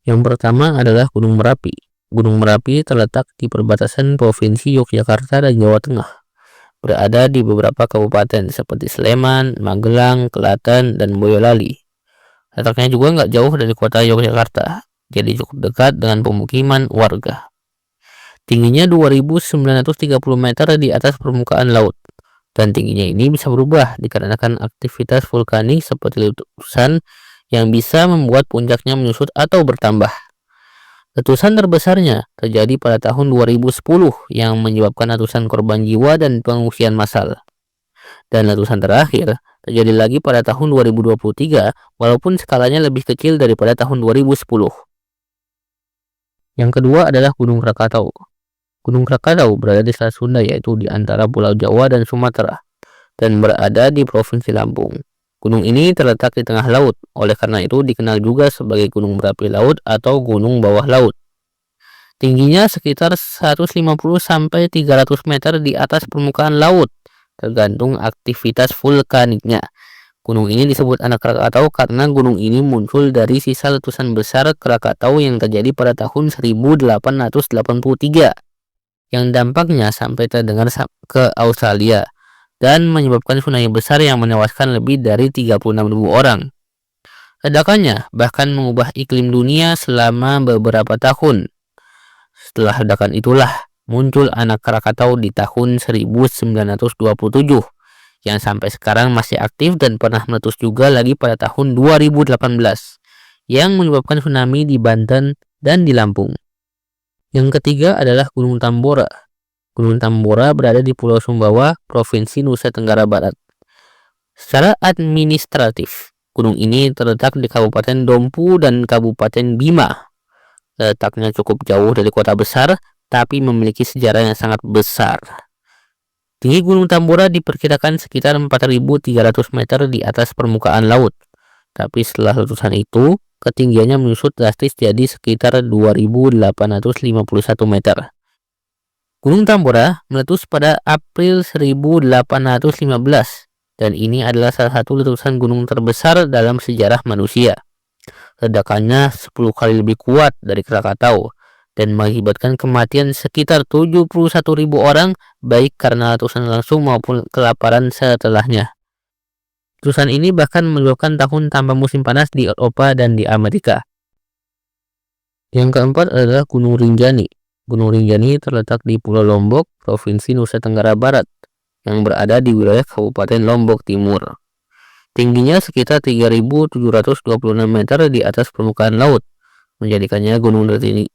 Yang pertama adalah Gunung Merapi. Gunung Merapi terletak di perbatasan Provinsi Yogyakarta dan Jawa Tengah, berada di beberapa kabupaten seperti Sleman, Magelang, Klaten, dan Boyolali. Letaknya juga nggak jauh dari kota Yogyakarta, jadi cukup dekat dengan pemukiman warga. Tingginya 2.930 meter di atas permukaan laut, dan tingginya ini bisa berubah dikarenakan aktivitas vulkanik seperti letusan yang bisa membuat puncaknya menyusut atau bertambah. Letusan terbesarnya terjadi pada tahun 2010 yang menyebabkan ratusan korban jiwa dan pengungsian massal. Dan letusan terakhir terjadi lagi pada tahun 2023 walaupun skalanya lebih kecil daripada tahun 2010. Yang kedua adalah Gunung Krakatau. Gunung Krakatau berada di Selat Sunda, yaitu di antara Pulau Jawa dan Sumatera, dan berada di Provinsi Lampung. Gunung ini terletak di tengah laut, oleh karena itu dikenal juga sebagai Gunung Berapi Laut atau Gunung Bawah Laut. Tingginya sekitar 150-300 meter di atas permukaan laut, tergantung aktivitas vulkaniknya. Gunung ini disebut anak Krakatau karena gunung ini muncul dari sisa letusan besar Krakatau yang terjadi pada tahun 1883, yang dampaknya sampai terdengar ke Australia dan menyebabkan tsunami besar yang menewaskan lebih dari 36.000 orang. Ledakannya bahkan mengubah iklim dunia selama beberapa tahun. Setelah ledakan itulah muncul anak Krakatau di tahun 1927 yang sampai sekarang masih aktif dan pernah meletus juga lagi pada tahun 2018 yang menyebabkan tsunami di Banten dan di Lampung. Yang ketiga adalah Gunung Tambora. Gunung Tambora berada di Pulau Sumbawa, Provinsi Nusa Tenggara Barat. Secara administratif, gunung ini terletak di Kabupaten Dompu dan Kabupaten Bima. Letaknya cukup jauh dari kota besar, tapi memiliki sejarah yang sangat besar. Tinggi Gunung Tambora diperkirakan sekitar 4.300 meter di atas permukaan laut. Tapi setelah letusan itu, ketinggiannya menyusut drastis jadi sekitar 2.851 meter. Gunung Tambora meletus pada April 1815 dan ini adalah salah satu letusan gunung terbesar dalam sejarah manusia. Ledakannya 10 kali lebih kuat dari Krakatau dan mengakibatkan kematian sekitar 71.000 orang baik karena letusan langsung maupun kelaparan setelahnya. Letusan ini bahkan menyebabkan tahun tanpa musim panas di Eropa dan di Amerika. Yang keempat adalah Gunung Rinjani. Gunung Rinjani terletak di Pulau Lombok, Provinsi Nusa Tenggara Barat, yang berada di wilayah Kabupaten Lombok Timur. Tingginya sekitar 3.726 meter di atas permukaan laut, menjadikannya gunung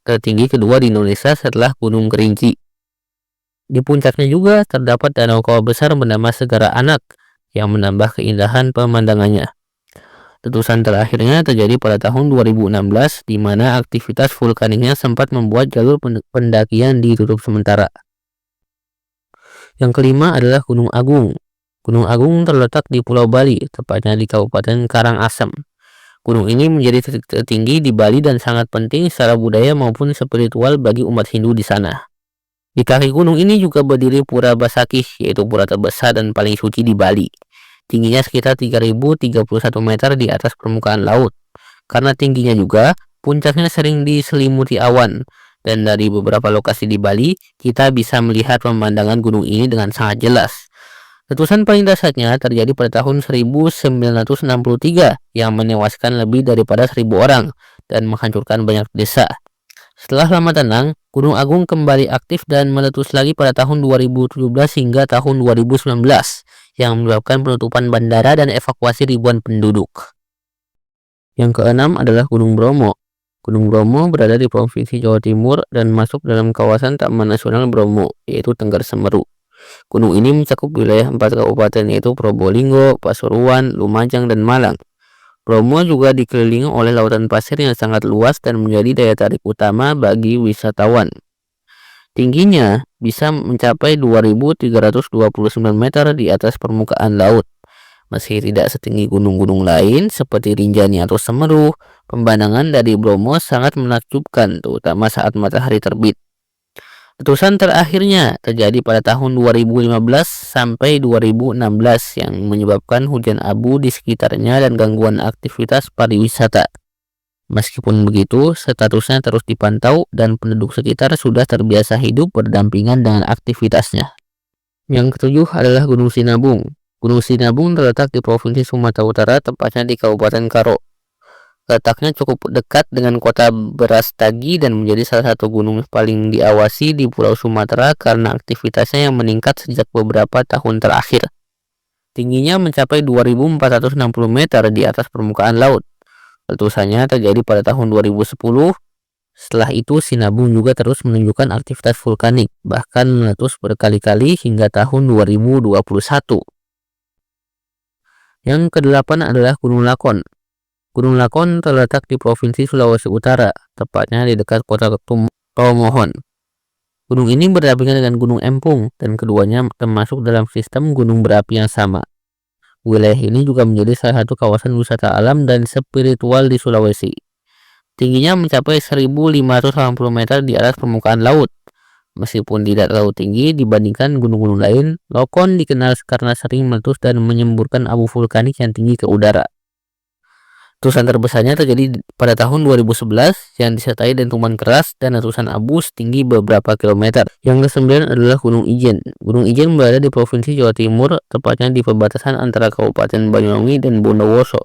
tertinggi kedua di Indonesia setelah Gunung Kerinci. Di puncaknya juga terdapat danau kawah besar bernama Segara Anak, yang menambah keindahan pemandangannya. Letusan terakhirnya terjadi pada tahun 2016 di mana aktivitas vulkaniknya sempat membuat jalur pendakian ditutup sementara. Yang kelima adalah Gunung Agung. Gunung Agung terletak di Pulau Bali, tepatnya di Kabupaten Karangasem. Gunung ini menjadi tertinggi di Bali dan sangat penting secara budaya maupun spiritual bagi umat Hindu di sana. Di kaki gunung ini juga berdiri Pura Basakih, yaitu pura terbesar dan paling suci di Bali. Tingginya sekitar 3.031 meter di atas permukaan laut. Karena tingginya juga, puncaknya sering diselimuti awan. Dan dari beberapa lokasi di Bali, kita bisa melihat pemandangan gunung ini dengan sangat jelas. Letusan paling dahsyatnya terjadi pada tahun 1963 yang menewaskan lebih daripada 1.000 orang dan menghancurkan banyak desa. Setelah lama tenang, Gunung Agung kembali aktif dan meletus lagi pada tahun 2017 hingga tahun 2019 yang menyebabkan penutupan bandara dan evakuasi ribuan penduduk. Yang keenam adalah Gunung Bromo. Gunung Bromo berada di Provinsi Jawa Timur dan masuk dalam kawasan Taman Nasional Bromo, yaitu Tengger Semeru. Gunung ini mencakup wilayah 4 kabupaten yaitu Probolinggo, Pasuruan, Lumajang, dan Malang. Bromo juga dikelilingi oleh lautan pasir yang sangat luas dan menjadi daya tarik utama bagi wisatawan. Tingginya bisa mencapai 2.329 meter di atas permukaan laut. Meski tidak setinggi gunung-gunung lain seperti Rinjani atau Semeru, pemandangan dari Bromo sangat menakjubkan, terutama saat matahari terbit. Letusan terakhirnya terjadi pada tahun 2015 sampai 2016 yang menyebabkan hujan abu di sekitarnya dan gangguan aktivitas pariwisata. Meskipun begitu, statusnya terus dipantau dan penduduk sekitar sudah terbiasa hidup berdampingan dengan aktivitasnya. Yang ketujuh adalah Gunung Sinabung. Gunung Sinabung terletak di Provinsi Sumatera Utara, tepatnya di Kabupaten Karo. Letaknya cukup dekat dengan kota Brastagi dan menjadi salah satu gunung paling diawasi di Pulau Sumatera karena aktivitasnya yang meningkat sejak beberapa tahun terakhir. Tingginya mencapai 2.460 meter di atas permukaan laut. Letusannya terjadi pada tahun 2010. Setelah itu, Sinabung juga terus menunjukkan aktivitas vulkanik, bahkan meletus berkali-kali hingga tahun 2021. Yang kedelapan adalah Gunung Lakon. Gunung Lakon terletak di Provinsi Sulawesi Utara, tepatnya di dekat kota Tomohon. Gunung ini berdampingan dengan Gunung Empung, dan keduanya termasuk dalam sistem gunung berapi yang sama. Wilayah ini juga menjadi salah satu kawasan wisata alam dan spiritual di Sulawesi. Tingginya mencapai 1.580 meter di atas permukaan laut. Meskipun tidak terlalu tinggi dibandingkan gunung-gunung lain, Lakon dikenal karena sering meletus dan menyemburkan abu vulkanik yang tinggi ke udara. Letusan terbesarnya terjadi pada tahun 2011 yang disertai dentuman keras dan letusan abu setinggi beberapa kilometer. Yang kesembilan adalah Gunung Ijen. Gunung Ijen berada di Provinsi Jawa Timur, tepatnya di perbatasan antara Kabupaten Banyuwangi dan Bondowoso.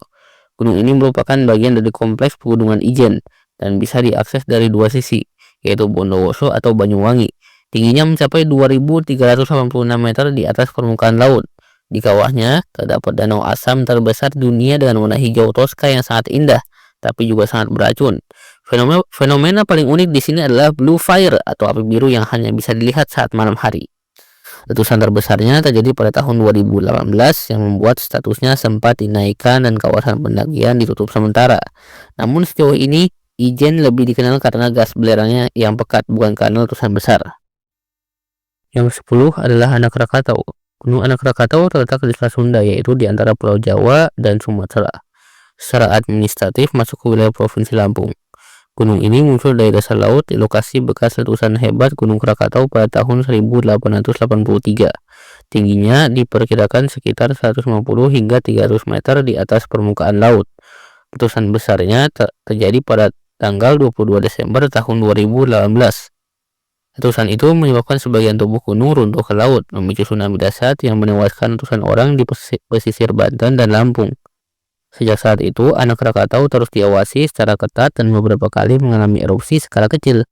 Gunung ini merupakan bagian dari kompleks pegunungan Ijen dan bisa diakses dari dua sisi, yaitu Bondowoso atau Banyuwangi. Tingginya mencapai 2.386 meter di atas permukaan laut. Di kawahnya terdapat danau asam terbesar di dunia dengan warna hijau toska yang sangat indah, tapi juga sangat beracun. Fenomena paling unik di sini adalah blue fire atau api biru yang hanya bisa dilihat saat malam hari. Letusan terbesarnya terjadi pada tahun 2018 yang membuat statusnya sempat dinaikkan dan kawasan pendakian ditutup sementara. Namun sejauh ini Ijen lebih dikenal karena gas belerangnya yang pekat, bukan karena letusan besar. Yang 10 adalah Anak Rakatau. Gunung Anak Rakatau terletak di Selat Sunda, yaitu di antara Pulau Jawa dan Sumatera. Secara administratif masuk ke wilayah Provinsi Lampung. Gunung ini muncul dari dasar laut di lokasi bekas letusan hebat Gunung Krakatau pada tahun 1883. Tingginya diperkirakan sekitar 150 hingga 300 meter di atas permukaan laut. Letusan besarnya terjadi pada tanggal 22 Desember tahun 2018. Letusan itu menyebabkan sebagian tubuh gunung runtuh ke laut, memicu tsunami dahsyat yang menewaskan ratusan orang di pesisir Banten dan Lampung. Sejak saat itu, Anak Krakatau terus diawasi secara ketat dan beberapa kali mengalami erupsi skala kecil.